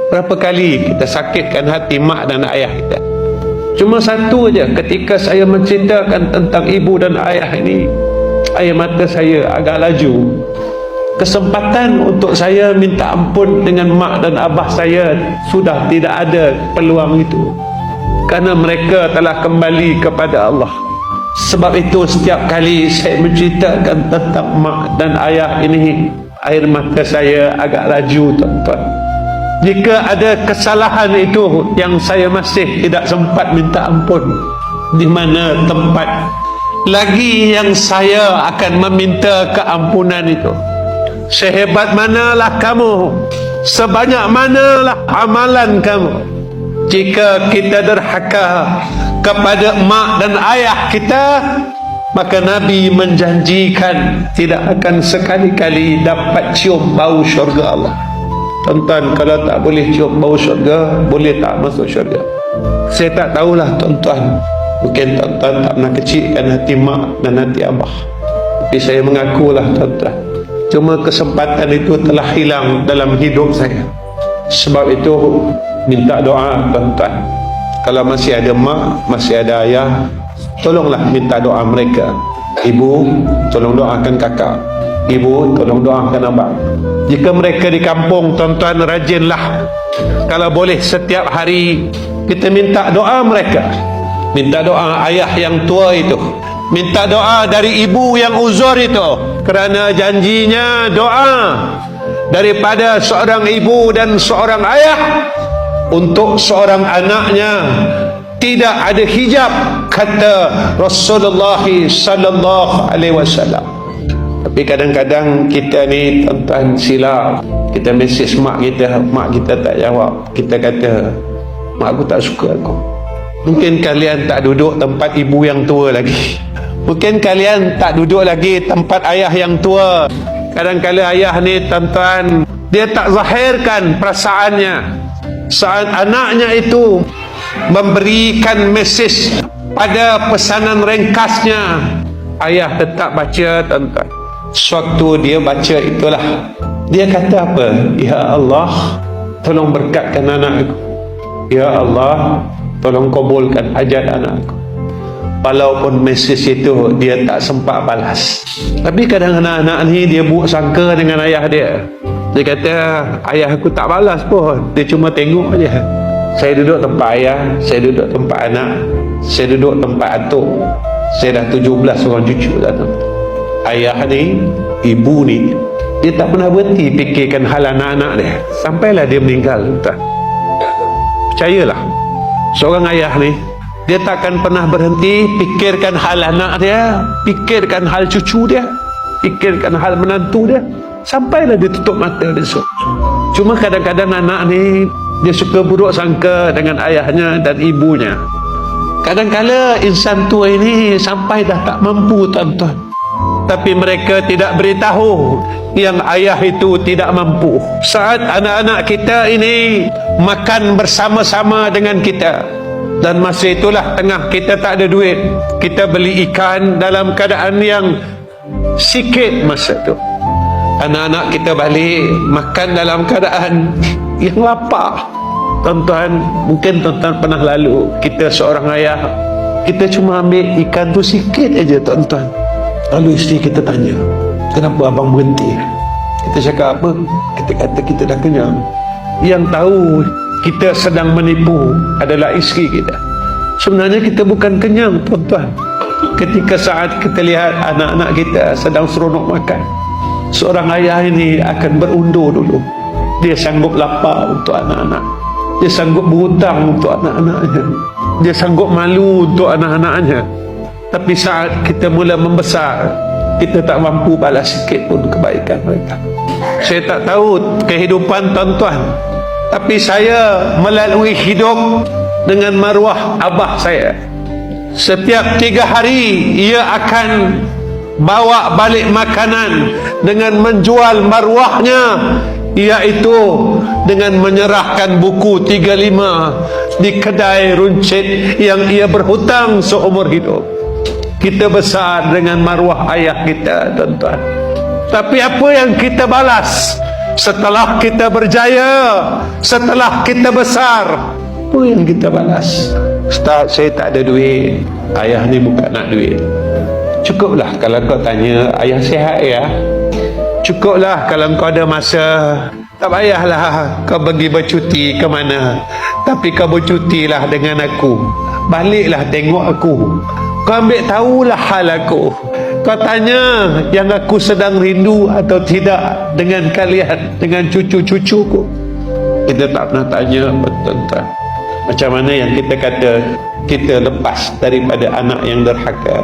Berapa kali kita sakitkan hati mak dan ayah kita. Cuma satu aja, ketika saya menceritakan tentang ibu dan ayah ini, air mata saya agak laju. Kesempatan untuk saya minta ampun dengan mak dan abah saya sudah tidak ada peluang itu, karena mereka telah kembali kepada Allah. Sebab itu setiap kali saya menceritakan tentang mak dan ayah ini, air mata saya agak laju, tuan-tuan. Jika ada kesalahan itu yang saya masih tidak sempat minta ampun, di mana tempat lagi yang saya akan meminta keampunan itu? Sehebat manalah kamu, sebanyak manalah amalan kamu, jika kita derhaka kepada mak dan ayah kita, maka Nabi menjanjikan tidak akan sekali-kali dapat cium bau syurga Allah. Tuan-tuan, kalau tak boleh cium bau syurga, boleh tak masuk syurga? Saya tak tahulah tuan-tuan. Mungkin tuan-tuan tak pernah kecilkan hati mak dan hati abah, tapi saya mengakulah tuan-tuan, cuma kesempatan itu telah hilang dalam hidup saya. Sebab itu minta doa tuan-tuan. Kalau masih ada mak, masih ada ayah, tolonglah minta doa mereka. Ibu, tolong doakan kakak. Ibu, tolong doakan abang. Jika mereka di kampung, tuan-tuan, rajinlah, kalau boleh setiap hari kita minta doa mereka. Minta doa ayah yang tua itu, minta doa dari ibu yang uzur itu, kerana janjinya doa daripada seorang ibu dan seorang ayah untuk seorang anaknya tidak ada hijab, kata Rasulullah sallallahu alaihi wasallam. Tapi kadang-kadang kita ni tuan-tuan silap. Kita mesej mak kita tak jawab. Kita kata, mak aku tak suka aku. Mungkin kalian tak duduk tempat ibu yang tua lagi. Mungkin kalian tak duduk lagi tempat ayah yang tua. Kadang-kadang ayah ni tuan-tuan, dia tak zahirkan perasaannya. Saat anaknya itu memberikan mesej pada pesanan ringkasnya, ayah tetap baca tuan-tuan. Sewaktu dia baca itulah, dia kata apa? Ya Allah, tolong berkatkan anak aku. Ya Allah, tolong kabulkan hajat anak aku. Walaupun mesej itu dia tak sempat balas, tapi kadang anak-anak ni dia buat sangka dengan ayah dia. Dia kata, ayah aku tak balas pun, dia cuma tengok aja. Saya duduk tempat ayah, saya duduk tempat anak, saya duduk tempat atuk. Saya dah 17 orang cucu datang. Ayah ni, ibu ni, dia tak pernah berhenti fikirkan hal anak-anak dia sampailah dia meninggal. Percayalah, seorang ayah ni, dia takkan pernah berhenti fikirkan hal anak dia, fikirkan hal cucu dia, fikirkan hal menantu dia, sampailah dia tutup mata dia. Cuma kadang-kadang anak ni, dia suka buruk sangka dengan ayahnya dan ibunya. Kadang-kala insan tua ini sampai dah tak mampu tuan-tuan, tapi mereka tidak beritahu yang ayah itu tidak mampu. Saat anak-anak kita ini makan bersama-sama dengan kita, dan masa itulah tengah kita tak ada duit, kita beli ikan dalam keadaan yang sikit masa tu. Anak-anak kita balik makan dalam keadaan yang lapar. Tuan-tuan, mungkin tuan-tuan pernah lalu, kita seorang ayah, kita cuma ambil ikan tu sikit aja tuan-tuan. Lalu isteri kita tanya, kenapa abang berhenti? Kita cakap apa? Kita kata kita dah kenyang. Yang tahu kita sedang menipu adalah isteri kita. Sebenarnya kita bukan kenyang tuan-tuan. Ketika saat kita lihat anak-anak kita sedang seronok makan, seorang ayah ini akan berundur dulu. Dia sanggup lapar untuk anak-anak, dia sanggup berhutang untuk anak-anaknya, dia sanggup malu untuk anak-anaknya. Tapi saat kita mula membesar, kita tak mampu balas sikit pun kebaikan mereka. Saya tak tahu kehidupan tuan-tuan, tapi saya melalui hidup dengan maruah abah saya. Setiap 3 hari ia akan bawa balik makanan dengan menjual maruahnya, iaitu dengan menyerahkan buku 35 di kedai runcit yang ia berhutang seumur hidup. Kita besar dengan maruah ayah kita tuan-tuan, tapi apa yang kita balas Setelah kita berjaya, setelah kita besar, apa yang kita balas? Ustaz, saya tak ada duit. Ayah ni bukan nak duit. Cukuplah kalau kau tanya, ayah sihat ya? Cukuplah kalau kau ada masa. Tak payahlah kau pergi bercuti ke mana, tapi kau bercutilah dengan aku. Baliklah tengok aku. Kau ambil tahulah hal aku. Kau tanya yang aku sedang rindu atau tidak dengan kalian, dengan cucu-cucuku. Kita tak pernah tanya tuan-tuan. Macam mana yang kita kata kita lepas daripada anak yang derhaka.